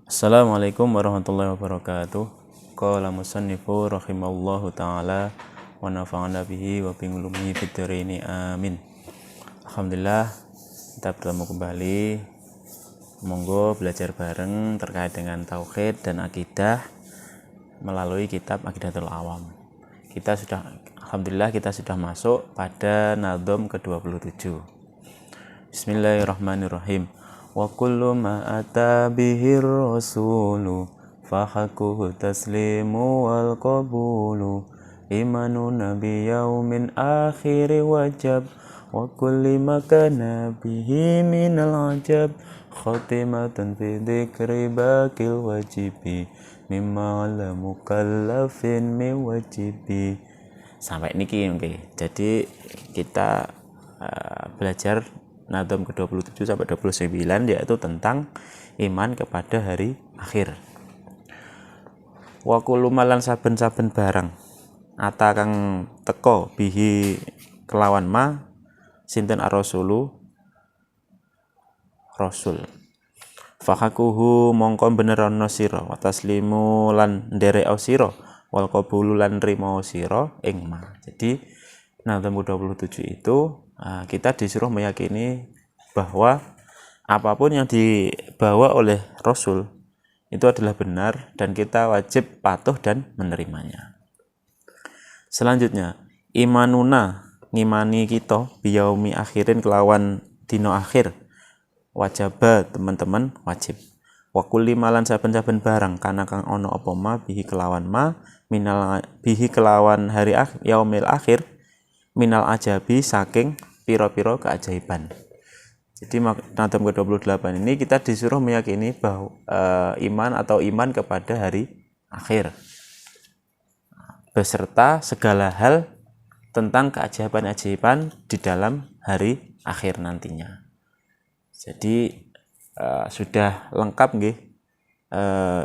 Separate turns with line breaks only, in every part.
Assalamualaikum warahmatullahi wabarakatuh. Qala musannifu rahimallahu ta'ala wa nafa'ana bihi wa bi ulumihi fid dharain amin. Alhamdulillah kita bertemu kembali. Monggo belajar bareng terkait dengan tauhid dan akidah melalui kitab Aqidatul Awam. Alhamdulillah kita sudah masuk pada nadhom ke-27. Bismillahirrahmanirrahim. Wa kullu ma ata bihir rasulu fahakuhu taslimu wal qabulu imanu nabi yaumin akhiri wajab wa kulli makana bihi minal ajab khatimatun fi dhikri bakil wajibi mimma la mukallafin mi wajibi. Sampai niki okay. Jadi kita belajar nadhom ke-27 sampai 29 yaitu tentang iman kepada hari akhir. Wa kullu malan saben-saben barang ata kang teka bihi kelawan ma sinten ar-rasulu rasul. Fahakuhu mongko benerono sira wa taslimu lan nderek sira wal qabulu lan nrimo sira ing ma. Jadi nadhom ke-27 itu kita disuruh meyakini bahwa apapun yang dibawa oleh Rasul itu adalah benar dan kita wajib patuh dan menerimanya. Selanjutnya, imanuna ngimani kita biyaumi akhirin kelawan dino akhir wajabat teman-teman wajib. Wa kulli malan saben-saben barang kana kang ana apa ma bihi kelawan ma minal bihi kelawan hari yaumil akhir minal ajabi saking piro-piro keajaiban. Jadi nadhom ke-28 ini kita disuruh meyakini bahwa iman kepada hari akhir beserta segala hal tentang keajaiban-ajaiban di dalam hari akhir nantinya. Jadi sudah lengkap nggih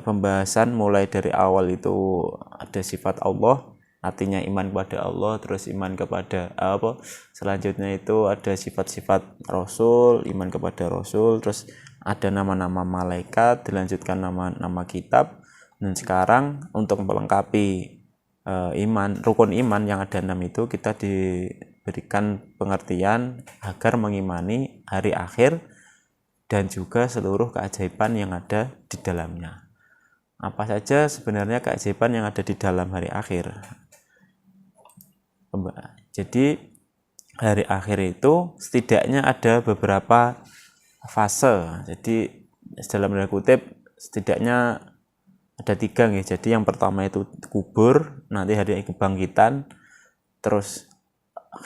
pembahasan mulai dari awal itu ada sifat Allah, artinya iman kepada Allah, terus iman kepada selanjutnya itu ada sifat-sifat Rasul, iman kepada Rasul, terus ada nama-nama malaikat, dilanjutkan nama-nama kitab, dan sekarang untuk melengkapi rukun iman yang ada 6 itu kita diberikan pengertian agar mengimani hari akhir dan juga seluruh keajaiban yang ada di dalamnya. Apa saja sebenarnya keajaiban yang ada di dalam hari akhir? Jadi hari akhir itu setidaknya ada beberapa fase. Jadi dalam tanda kutip setidaknya ada 3 nih. Jadi yang pertama itu kubur, nanti hari kebangkitan, terus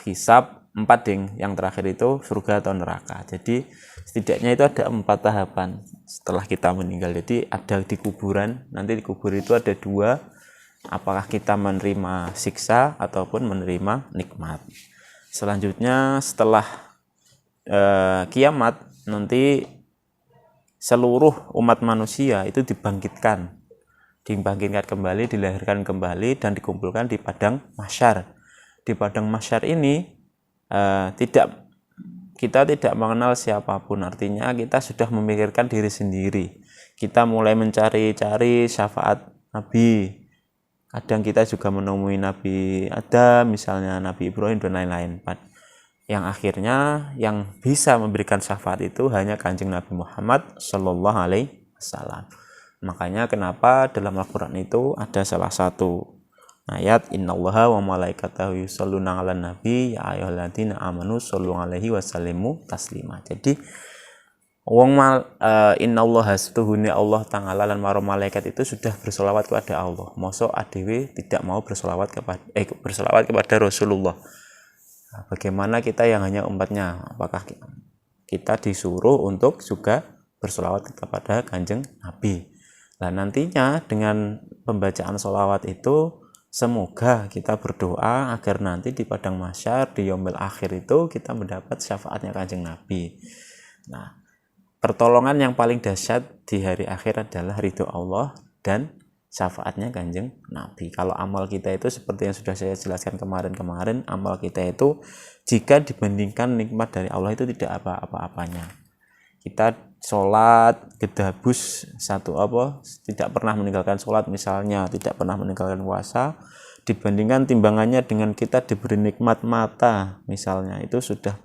hisab, 4 yang terakhir itu surga atau neraka. Jadi setidaknya itu ada 4 tahapan setelah kita meninggal. Jadi ada di kuburan, nanti di kubur itu ada 2, apakah kita menerima siksa ataupun menerima nikmat. Selanjutnya setelah kiamat nanti seluruh umat manusia itu dibangkitkan kembali, dilahirkan kembali dan dikumpulkan di padang mahsyar. Di padang mahsyar ini kita tidak mengenal siapapun, artinya kita sudah memikirkan diri sendiri. Kita mulai mencari-cari syafaat Nabi. Kadang kita juga menemui Nabi Adam, misalnya Nabi Ibrahim dan lain-lain. Yang akhirnya yang bisa memberikan syafaat itu hanya Kanjeng Nabi Muhammad Sallallahu Alaihi Wasallam. Makanya kenapa dalam Al-Quran itu ada salah satu ayat Innallaha wa malaikatahu yusholluna 'alan nabi ya ayyuhalladzina amanu shollu 'alaihi wa sallimu taslima. Jadi innallaha setuhune Allah Ta'ala lan para malaikat itu sudah berselawat kepada Allah. Mosok adewe tidak mau berselawat kepada Rasulullah. Bagaimana kita yang hanya umatnya? Apakah kita disuruh untuk juga berselawat kepada Kanjeng Nabi? Nah nantinya dengan pembacaan selawat itu semoga kita berdoa agar nanti di padang mahsyar di yaumil akhir itu kita mendapat syafaatnya Kanjeng Nabi. Nah, pertolongan yang paling dahsyat di hari akhir adalah ridho Allah dan syafaatnya Kanjeng Nabi. Kalau amal kita itu seperti yang sudah saya jelaskan kemarin, amal kita itu jika dibandingkan nikmat dari Allah itu tidak apa-apanya. kita sholat gedabus tidak pernah meninggalkan sholat misalnya, tidak pernah meninggalkan puasa, dibandingkan timbangannya dengan kita diberi nikmat mata misalnya, itu sudah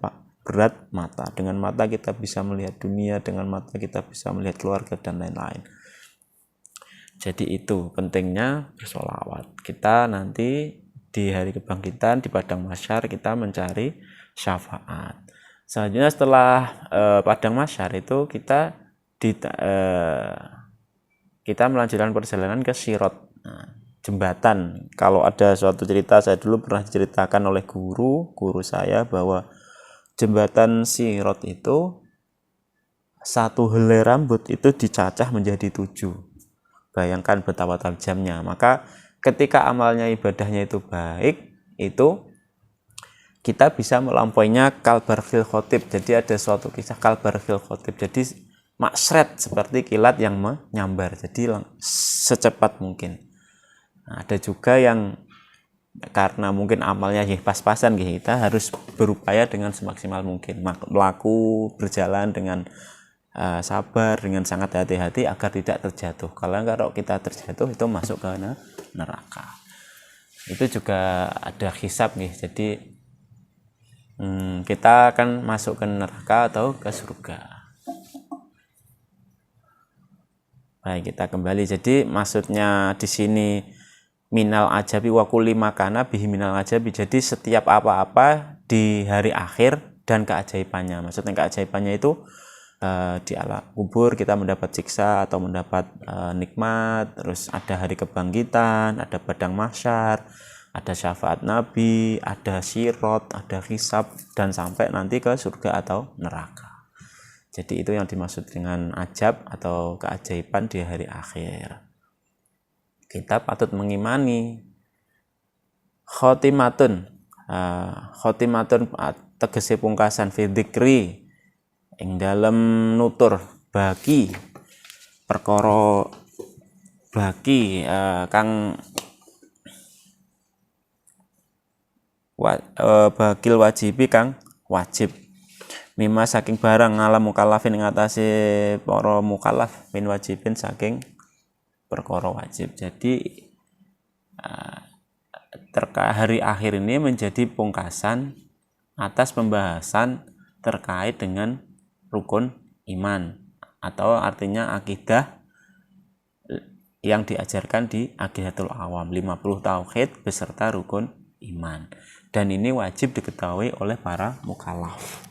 berat mata. Dengan mata kita bisa melihat dunia, dengan mata kita bisa melihat keluarga dan lain-lain. Jadi itu pentingnya bersolawat. Kita nanti di hari kebangkitan di padang mahsyar kita mencari syafaat. Selanjutnya setelah padang mahsyar itu kita melanjutkan perjalanan ke Sirat, jembatan. Kalau ada suatu cerita, saya dulu pernah diceritakan oleh guru saya bahwa jembatan Sirat itu satu helai rambut itu dicacah menjadi 7. Bayangkan betapa tajamnya. Maka ketika amalnya, ibadahnya itu baik, itu kita bisa melampauinya kalbar fil khotib. Jadi ada suatu kisah kalbar fil khotib. Jadi maksret seperti kilat yang menyambar. Jadi secepat mungkin. Nah, ada juga yang karena mungkin amalnya pas-pasan, kita harus berupaya dengan semaksimal mungkin. Melaku berjalan dengan sabar, dengan sangat hati-hati agar tidak terjatuh. Kalau kita terjatuh itu masuk ke neraka. Itu juga ada hisab nih. Jadi kita akan masuk ke neraka atau ke surga. Baik, kita kembali. Jadi maksudnya di sini minal ajabi wa kulli makana bihi minal ajabi. Jadi setiap apa-apa di hari akhir dan keajaibannya. Maksudnya keajaibannya itu di alam kubur kita mendapat siksa atau mendapat nikmat, terus ada hari kebangkitan, ada padang mahsyar, ada syafaat Nabi, ada sirat, ada hisab, dan sampai nanti ke surga atau neraka. Jadi itu yang dimaksud dengan ajab atau keajaiban di hari akhir. Kita patut mengimani khotimatun tegese pungkasan fi dzikri ing dalem nutur bagi perkara bagi kang bagil wajibi kang wajib mimma saking barang ngalam mukallafin ing atase para mukallaf min wajibin saking perkara wajib. Jadi hari akhir ini menjadi pungkasan atas pembahasan terkait dengan rukun iman, atau artinya akidah yang diajarkan di Aqidatul Awam, 50 tauhid beserta rukun iman. Dan ini wajib diketahui oleh para mukallaf.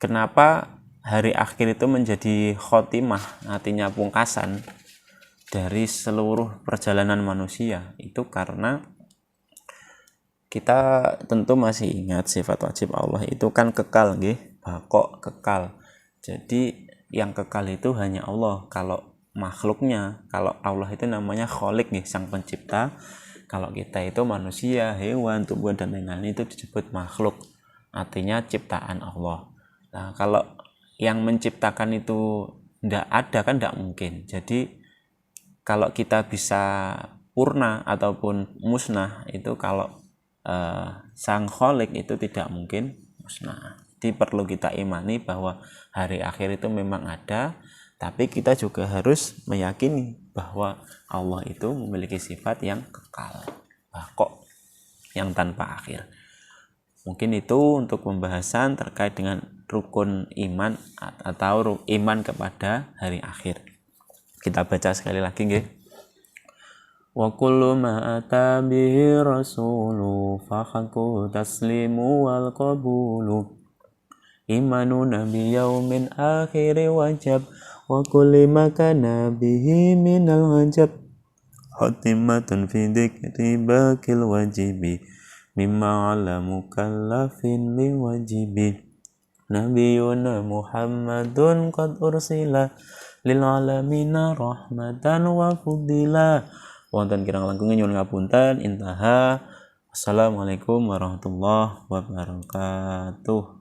Kenapa hari akhir itu menjadi khotimah, artinya pungkasan dari seluruh perjalanan manusia? Itu karena kita tentu masih ingat sifat wajib Allah itu kan kekal, bakok, kekal. Jadi yang kekal itu hanya Allah. Kalau makhluknya, kalau Allah itu namanya kholik, sang pencipta. Kalau kita itu manusia, hewan, tumbuhan, dan lain-lain itu disebut makhluk, artinya ciptaan Allah. Nah, kalau yang menciptakan itu tidak ada kan tidak mungkin. Jadi kalau kita bisa purna ataupun musnah itu kalau sang kholik itu tidak mungkin musnah. Jadi perlu kita imani bahwa hari akhir itu memang ada, tapi kita juga harus meyakini bahwa Allah itu memiliki sifat yang kekal, baqo, yang tanpa akhir. Mungkin itu untuk pembahasan terkait dengan rukun iman atau iman kepada hari akhir. Kita baca sekali lagi, nggih. Wa kullu ma ata bihi rasulu fahaku taslimu wal qabulu imanu nabi yaumin akhiri wajab wa kulli makana bihi minal wajab khatimatun fi dzikri bakil wajibi mimma ala mukallafin li wajibi nabiyuna muhammadun qad ursila lil alamina rahmatan wa fudila. Wonten kirang langkung nyuwun ngapunten. Intaha. Wassalamualaikum warahmatullahi wabarakatuh.